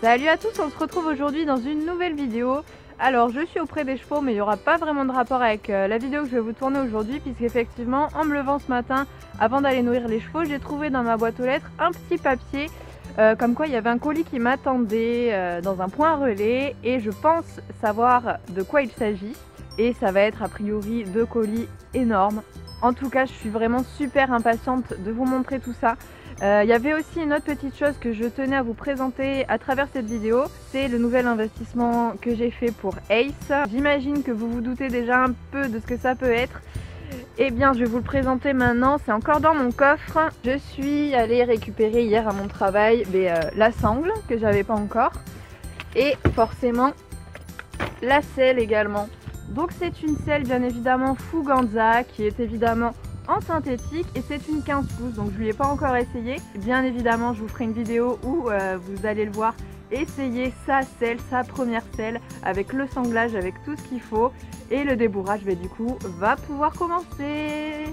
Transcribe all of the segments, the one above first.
Salut à tous, on se retrouve aujourd'hui dans une nouvelle vidéo. Alors je suis auprès des chevaux mais il n'y aura pas vraiment de rapport avec la vidéo que je vais vous tourner aujourd'hui, puisqu'effectivement en me levant ce matin avant d'aller nourrir les chevaux, j'ai trouvé dans ma boîte aux lettres un petit papier comme quoi il y avait un colis qui m'attendait dans un point relais, et je pense savoir de quoi il s'agit, et ça va être a priori 2 colis énormes. En tout cas je suis vraiment super impatiente de vous montrer tout ça. Il y avait aussi une autre petite chose que je tenais à vous présenter à travers cette vidéo, c'est le nouvel investissement que j'ai fait pour Ace. J'imagine que vous vous doutez déjà un peu de ce que ça peut être. Eh bien je vais vous le présenter maintenant, c'est encore dans mon coffre. Je suis allée récupérer hier à mon travail la sangle que j'avais pas encore, et forcément la selle également. Donc c'est une selle bien évidemment Fuganza qui est évidemment en synthétique, et c'est une 15 pouces, donc je ne l'ai pas encore essayé. Bien évidemment je vous ferai une vidéo où vous allez le voir essayer sa selle, sa première selle, avec le sanglage, avec tout ce qu'il faut, et le débourrage du coup va pouvoir commencer.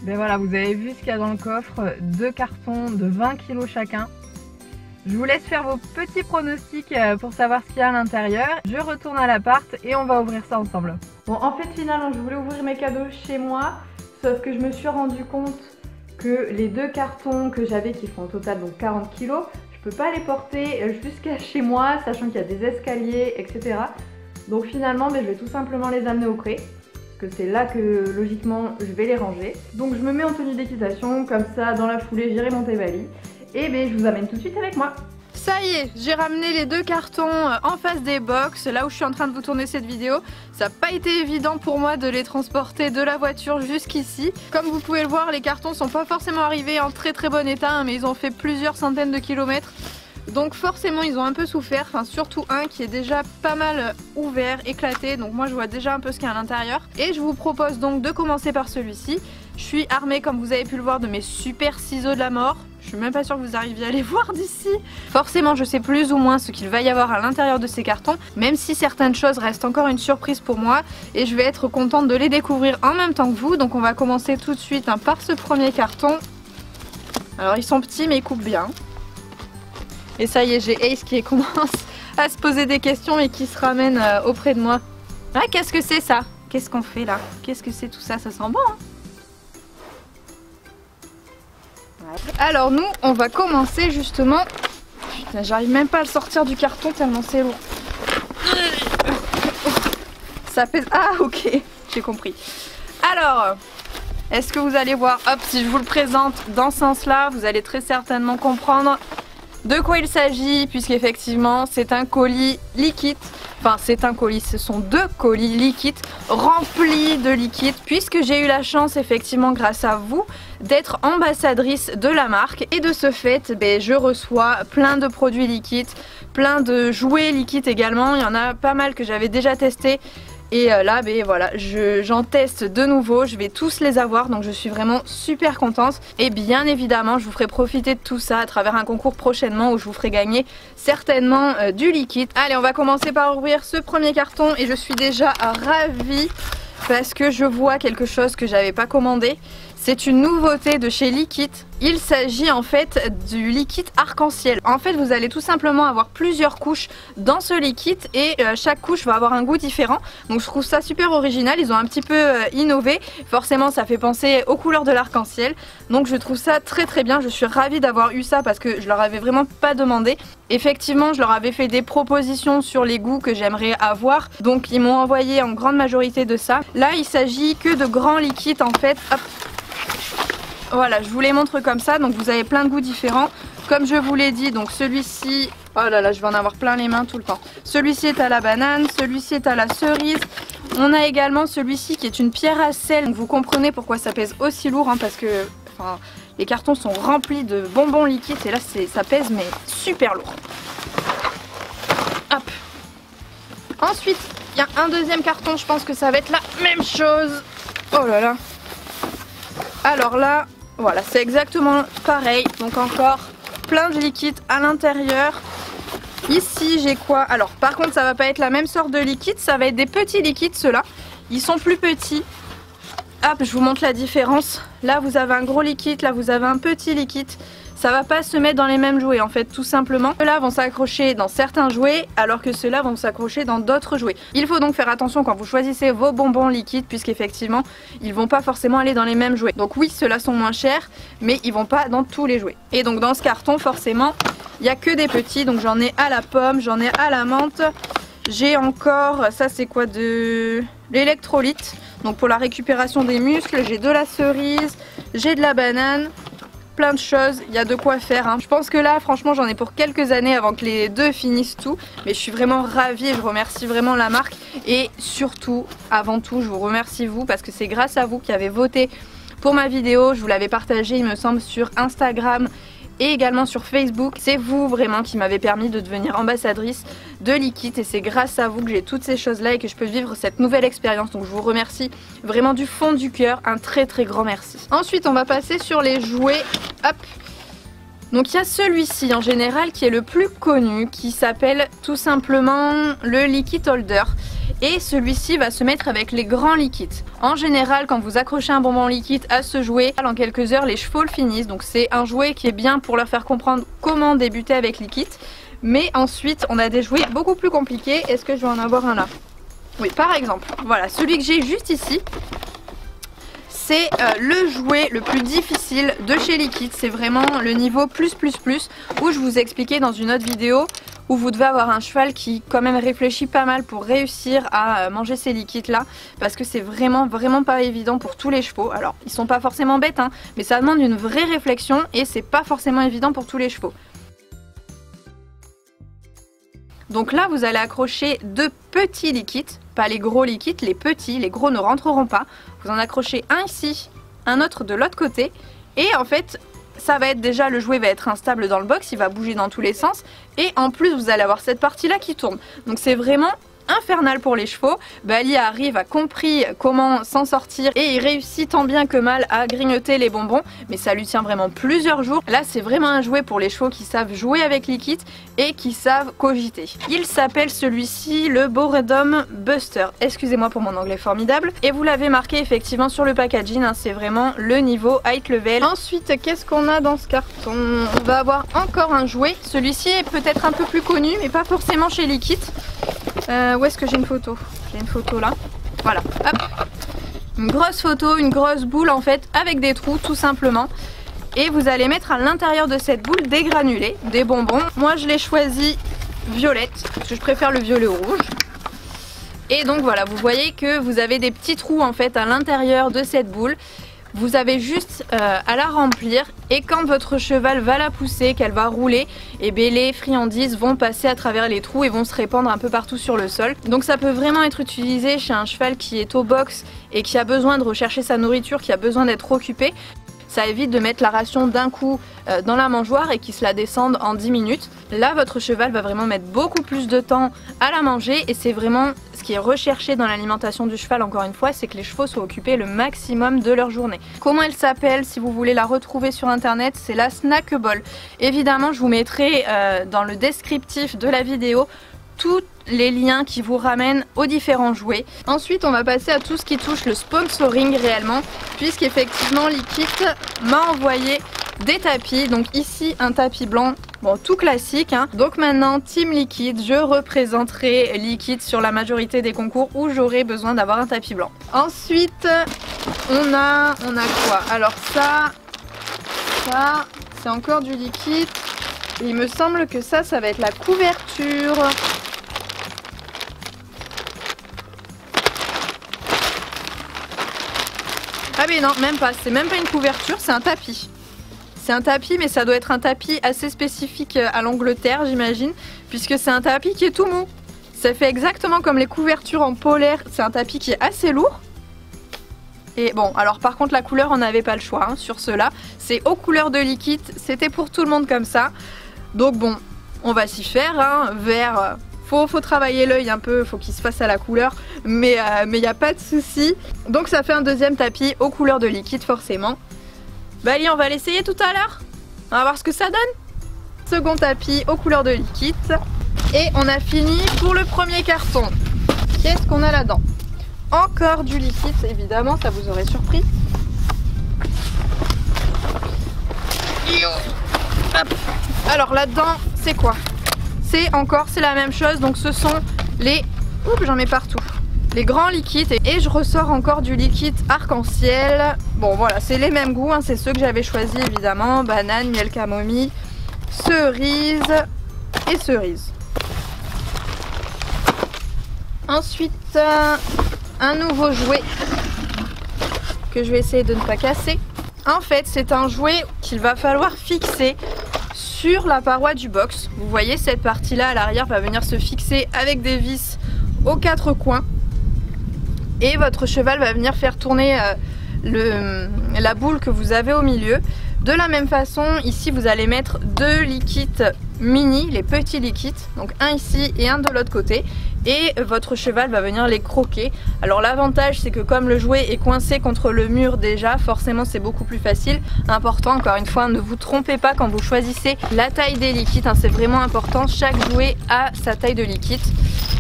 Ben voilà, vous avez vu ce qu'il y a dans le coffre, 2 cartons de 20 kg chacun. Je vous laisse faire vos petits pronostics pour savoir ce qu'il y a à l'intérieur. Je retourne à l'appart et on va ouvrir ça ensemble. Bon, en fait finalement je voulais ouvrir mes cadeaux chez moi, sauf que je me suis rendu compte que les 2 cartons que j'avais, qui font au total donc 40 kg, je peux pas les porter jusqu'à chez moi, sachant qu'il y a des escaliers, etc. Donc finalement je vais tout simplement les amener au pré, parce que c'est là que logiquement je vais les ranger. Donc je me mets en tenue d'équitation, comme ça dans la foulée j'irai monter Bali. Et je vous amène tout de suite avec moi. Ça y est, j'ai ramené les 2 cartons en face des box, là où je suis en train de vous tourner cette vidéo. Ça n'a pas été évident pour moi de les transporter de la voiture jusqu'ici. Comme vous pouvez le voir, les cartons sont pas forcément arrivés en très bon état, hein, mais ils ont fait plusieurs centaines de kilomètres. Donc forcément ils ont un peu souffert, enfin surtout un qui est déjà pas mal ouvert, éclaté. Donc moi je vois déjà un peu ce qu'il y a à l'intérieur. Et je vous propose donc de commencer par celui-ci. Je suis armée, comme vous avez pu le voir, de mes super ciseaux de la mort. Je suis même pas sûre que vous arriviez à les voir d'ici. Forcément je sais plus ou moins ce qu'il va y avoir à l'intérieur de ces cartons, même si certaines choses restent encore une surprise pour moi, et je vais être contente de les découvrir en même temps que vous. Donc on va commencer tout de suite par ce premier carton. Alors ils sont petits mais ils coupent bien. Et ça y est, j'ai Ace qui commence à se poser des questions et qui se ramène auprès de moi. Ah, qu'est-ce que c'est ça? Qu'est-ce qu'on fait là? Qu'est-ce que c'est tout ça? Ça sent bon, hein? Alors nous, on va commencer justement... Putain, j'arrive même pas à le sortir du carton tellement c'est lourd. Ça pèse... Ah, ok, j'ai compris. Alors, est-ce que vous allez voir, hop, si je vous le présente dans ce sens-là, vous allez très certainement comprendre de quoi il s'agit, puisqu'effectivement c'est un colis liquide. Enfin c'est un colis, ce sont 2 colis liquides remplis de liquide, puisque j'ai eu la chance effectivement grâce à vous d'être ambassadrice de la marque, et de ce fait je reçois plein de produits liquides, plein de jouets liquides également. Il y en a pas mal que j'avais déjà testé. Et là, voilà, j'en teste de nouveau, je vais tous les avoir, donc je suis vraiment super contente. Et bien évidemment, je vous ferai profiter de tout ça à travers un concours prochainement où je vous ferai gagner certainement du liquide. Allez, on va commencer par ouvrir ce premier carton, et je suis déjà ravie parce que je vois quelque chose que j'avais pas commandé. C'est une nouveauté de chez Liquid. Il s'agit en fait du liquide arc-en-ciel. En fait vous allez tout simplement avoir plusieurs couches dans ce liquide, et chaque couche va avoir un goût différent. Donc je trouve ça super original, ils ont un petit peu innové. Forcément ça fait penser aux couleurs de l'arc-en-ciel. Donc je trouve ça très bien, je suis ravie d'avoir eu ça parce que je leur avais vraiment pas demandé. Effectivement je leur avais fait des propositions sur les goûts que j'aimerais avoir. Donc ils m'ont envoyé en grande majorité de ça. Là il s'agit que de grands liquides en fait. Hop. Voilà, je vous les montre comme ça, donc vous avez plein de goûts différents. Comme je vous l'ai dit, donc celui-ci, oh là là, je vais en avoir plein les mains tout le temps. Celui-ci est à la banane, celui-ci est à la cerise. On a également celui-ci qui est une pierre à sel. Donc vous comprenez pourquoi ça pèse aussi lourd, hein, parce que les cartons sont remplis de bonbons liquides, et là ça pèse mais super lourd. Hop. Ensuite, il y a un deuxième carton, je pense que ça va être la même chose. Oh là là. Alors là, voilà, c'est exactement pareil. Donc encore plein de liquide à l'intérieur. Ici j'ai quoi? Alors par contre ça va pas être la même sorte de liquide, ça va être des petits liquides ceux-là. Ils sont plus petits. Hop, je vous montre la différence. Là vous avez un gros liquide, là vous avez un petit liquide. ça va pas se mettre dans les mêmes jouets en fait, tout simplement. Ceux-là vont s'accrocher dans certains jouets alors que ceux-là vont s'accrocher dans d'autres jouets. Il faut donc faire attention quand vous choisissez vos bonbons liquides puisqu'effectivement ils vont pas forcément aller dans les mêmes jouets. Donc oui, ceux-là sont moins chers mais ils vont pas dans tous les jouets. Et donc dans ce carton forcément il n'y a que des petits, donc j'en ai à la pomme, j'en ai à la menthe. J'ai encore, ça c'est quoi, de l'électrolyte, donc pour la récupération des muscles. J'ai de la cerise, j'ai de la banane, plein de choses, il y a de quoi faire hein. Je pense que là franchement j'en ai pour quelques années avant que les deux finissent tout. Mais je suis vraiment ravie et je remercie vraiment la marque. Et surtout, avant tout, je vous remercie vous parce que c'est grâce à vous qui avez voté pour ma vidéo. Je vous l'avais partagée il me semble sur Instagram et également sur Facebook. C'est vous vraiment qui m'avez permis de devenir ambassadrice de Likit et c'est grâce à vous que j'ai toutes ces choses là et que je peux vivre cette nouvelle expérience. Donc je vous remercie vraiment du fond du cœur, un très grand merci. Ensuite on va passer sur les jouets. Hop. Donc il y a celui-ci en général qui est le plus connu, qui s'appelle tout simplement le Likit Holder. Et celui-ci va se mettre avec les grands Likit. En général, quand vous accrochez un bonbon Likit à ce jouet, en quelques heures les chevaux le finissent. Donc c'est un jouet qui est bien pour leur faire comprendre comment débuter avec Likit. Mais ensuite on a des jouets beaucoup plus compliqués. Est-ce que je vais en avoir un là? Oui, par exemple, voilà, celui que j'ai juste ici. C'est le jouet le plus difficile de chez Likit. C'est vraiment le niveau plus où je vous ai expliqué dans une autre vidéo où vous devez avoir un cheval qui quand même réfléchit pas mal pour réussir à manger ces liquides là, parce que c'est vraiment pas évident pour tous les chevaux. Alors ils sont pas forcément bêtes hein, mais ça demande une vraie réflexion et c'est pas forcément évident pour tous les chevaux. Donc là vous allez accrocher deux petits liquides, pas les gros liquides, les petits, les gros ne rentreront pas. Vous en accrochez un ici, un autre de l'autre côté et en fait ça va être déjà, le jouet va être instable dans le box, il va bouger dans tous les sens et en plus vous allez avoir cette partie là qui tourne. Donc c'est vraiment infernal pour les chevaux. Bali a compris comment s'en sortir et il réussit tant bien que mal à grignoter les bonbons, mais ça lui tient vraiment plusieurs jours. Là c'est vraiment un jouet pour les chevaux qui savent jouer avec Likit et qui savent cogiter. Il s'appelle celui-ci le Boredom Buster. Excusez-moi pour mon anglais formidable. Et vous l'avez marqué effectivement sur le packaging, hein, c'est vraiment le niveau height level. Ensuite qu'est-ce qu'on a dans ce carton? On va avoir encore un jouet. Celui-ci est peut-être un peu plus connu mais pas forcément chez Likit. Où est-ce que j'ai une photo? J'ai une photo là. Voilà, hop. Une grosse photo, une grosse boule en fait avec des trous tout simplement. Et vous allez mettre à l'intérieur de cette boule des granulés, des bonbons. Moi je l'ai choisi violette parce que je préfère le violet au rouge. Et donc voilà, vous voyez que vous avez des petits trous en fait à l'intérieur de cette boule. Vous avez juste à la remplir et quand votre cheval va la pousser, qu'elle va rouler, et bien les friandises vont passer à travers les trous et vont se répandre un peu partout sur le sol. Donc ça peut vraiment être utilisé chez un cheval qui est au box et qui a besoin de rechercher sa nourriture, qui a besoin d'être occupé. Ça évite de mettre la ration d'un coup dans la mangeoire et qu'il se la descende en 10 minutes. Là votre cheval va vraiment mettre beaucoup plus de temps à la manger et c'est vraiment ce qui est recherché dans l'alimentation du cheval, encore une fois, c'est que les chevaux soient occupés le maximum de leur journée. Comment elle s'appelle, si vous voulez la retrouver sur internet, c'est la Snack Ball. Évidemment je vous mettrai dans le descriptif de la vidéo tous les liens qui vous ramènent aux différents jouets. Ensuite on va passer à tout ce qui touche le sponsoring réellement, puisqu'effectivement Likit m'a envoyé des tapis. Donc ici un tapis blanc, bon tout classique hein. Donc maintenant Team Likit, je représenterai Likit sur la majorité des concours où j'aurai besoin d'avoir un tapis blanc. Ensuite on a quoi? Alors ça c'est encore du Likit. Il me semble que ça va être la couverture. Ah mais non, même pas, c'est même pas une couverture, c'est un tapis. C'est un tapis mais ça doit être un tapis assez spécifique à l'Angleterre j'imagine, puisque c'est un tapis qui est tout mou. Ça fait exactement comme les couvertures en polaire, c'est un tapis qui est assez lourd. Et bon, alors par contre la couleur on n'avait pas le choix hein, sur ceux-là. C'est aux couleurs de Likit, c'était pour tout le monde comme ça. Donc bon, on va s'y faire, hein, vert... Faut travailler l'œil un peu, faut qu'il se fasse à la couleur, mais y a pas de souci. Donc ça fait un deuxième tapis aux couleurs de Likit forcément. Bah allez, on va l'essayer tout à l'heure. On va voir ce que ça donne. Second tapis aux couleurs de Likit. Et on a fini pour le premier carton. Qu'est-ce qu'on a là-dedans? Encore du Likit, évidemment, ça vous aurait surpris. Hop. Alors là-dedans, c'est quoi? C'est la même chose, donc ce sont les... Oups, j'en mets partout. Les grands liquides et je ressors encore du liquide arc-en-ciel. Bon voilà, c'est les mêmes goûts, hein, c'est ceux que j'avais choisis évidemment. Banane, miel camomille, cerise et cerise. Ensuite, un nouveau jouet que je vais essayer de ne pas casser. En fait, c'est un jouet qu'il va falloir fixer sur la paroi du box. Vous voyez, cette partie-là à l'arrière va venir se fixer avec des vis aux quatre coins. Et votre cheval va venir faire tourner la boule que vous avez au milieu. De la même façon, ici vous allez mettre deux liquides mini, les petits liquides, donc un ici et un de l'autre côté, et votre cheval va venir les croquer. Alors l'avantage c'est que comme le jouet est coincé contre le mur déjà, forcément c'est beaucoup plus facile. Important encore une fois, ne vous trompez pas quand vous choisissez la taille des liquides, hein, c'est vraiment important, chaque jouet a sa taille de liquide.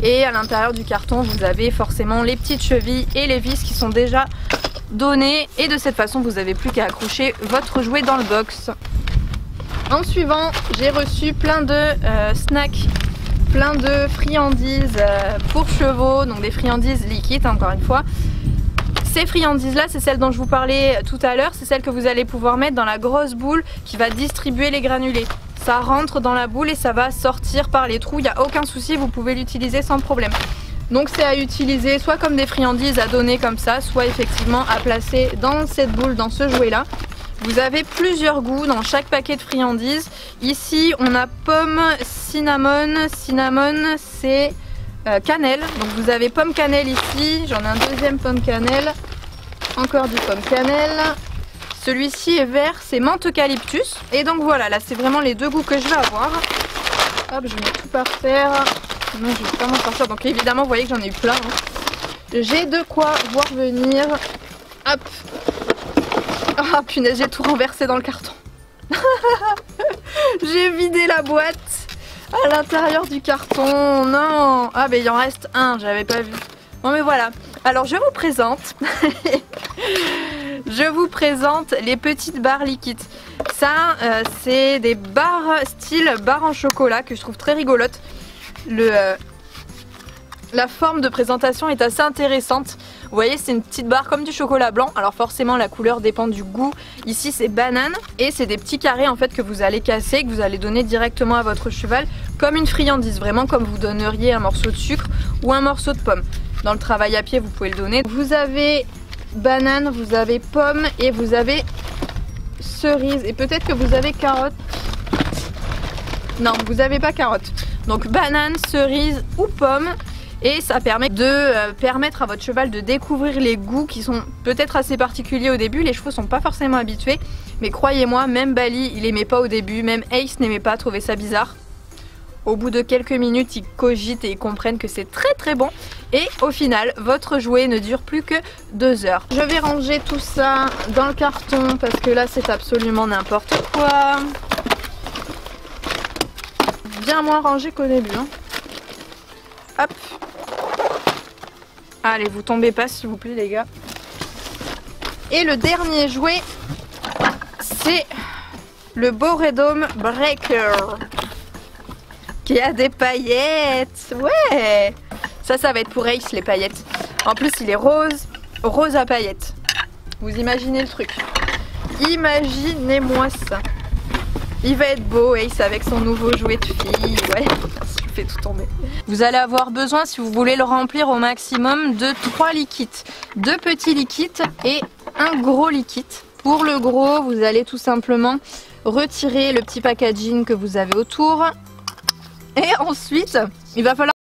Et à l'intérieur du carton vous avez forcément les petites chevilles et les vis qui sont déjà données, et de cette façon vous n'avez plus qu'à accrocher votre jouet dans le box. En suivant, j'ai reçu plein de snacks, plein de friandises pour chevaux, donc des friandises liquides encore une fois. Ces friandises là, c'est celles dont je vous parlais tout à l'heure, c'est celles que vous allez pouvoir mettre dans la grosse boule qui va distribuer les granulés. Ça rentre dans la boule et ça va sortir par les trous, il n'y a aucun souci, vous pouvez l'utiliser sans problème. Donc c'est à utiliser soit comme des friandises à donner comme ça, soit effectivement à placer dans cette boule, dans ce jouet là. Vous avez plusieurs goûts dans chaque paquet de friandises. Ici on a pomme, cinnamon, c'est cannelle. Donc vous avez pomme cannelle ici, j'en ai un deuxième pomme cannelle, encore du pomme cannelle. Celui-ci est vert, c'est menthe eucalyptus. Et donc voilà, là c'est vraiment les deux goûts que je vais avoir. Hop, je mets tout par terre. Non, je vais pas m'en sortir. Donc évidemment, vous voyez que j'en ai eu plein. Hein. J'ai de quoi voir venir. Hop. Ah punaise, j'ai tout renversé dans le carton. J'ai vidé la boîte à l'intérieur du carton. Non. Ah ben il en reste un, j'avais pas vu. Bon mais voilà. Alors je vous présente. Je vous présente les petites barres liquides. Ça, c'est des barres style barres en chocolat que je trouve très rigolotes. La forme de présentation est assez intéressante. Vous voyez, c'est une petite barre comme du chocolat blanc. Alors forcément la couleur dépend du goût. Ici c'est banane et c'est des petits carrés en fait que vous allez casser, que vous allez donner directement à votre cheval comme une friandise, vraiment comme vous donneriez un morceau de sucre ou un morceau de pomme. Dans le travail à pied vous pouvez le donner. Vous avez banane, vous avez pomme et vous avez cerise et peut-être que vous avez carotte. Non, vous n'avez pas carotte. Donc banane, cerise ou pomme. Et ça permet de permettre à votre cheval de découvrir les goûts qui sont peut-être assez particuliers au début. Les chevaux sont pas forcément habitués, mais croyez-moi, même Bali il aimait pas au début, même Ace n'aimait pas, trouvait ça bizarre. Au bout de quelques minutes, ils cogitent et ils comprennent que c'est très très bon. Et au final, votre jouet ne dure plus que 2 heures. Je vais ranger tout ça dans le carton parce que là c'est absolument n'importe quoi. Bien moins rangé qu'au début. Hein. Hop. Allez, vous tombez pas s'il vous plaît les gars. Et le dernier jouet, c'est le Boredom Breaker. Qui a des paillettes. Ouais. Ça va être pour Ace les paillettes. En plus il est rose, rose à paillettes. Vous imaginez le truc. Imaginez-moi ça. Il va être beau Ace avec son nouveau jouet de fille. Ouais, je fais tout tomber. Vous allez avoir besoin, si vous voulez le remplir au maximum, de 3 liquides. 2 petits liquides et un gros liquide. Pour le gros, vous allez tout simplement retirer le petit packaging que vous avez autour. Et ensuite, il va falloir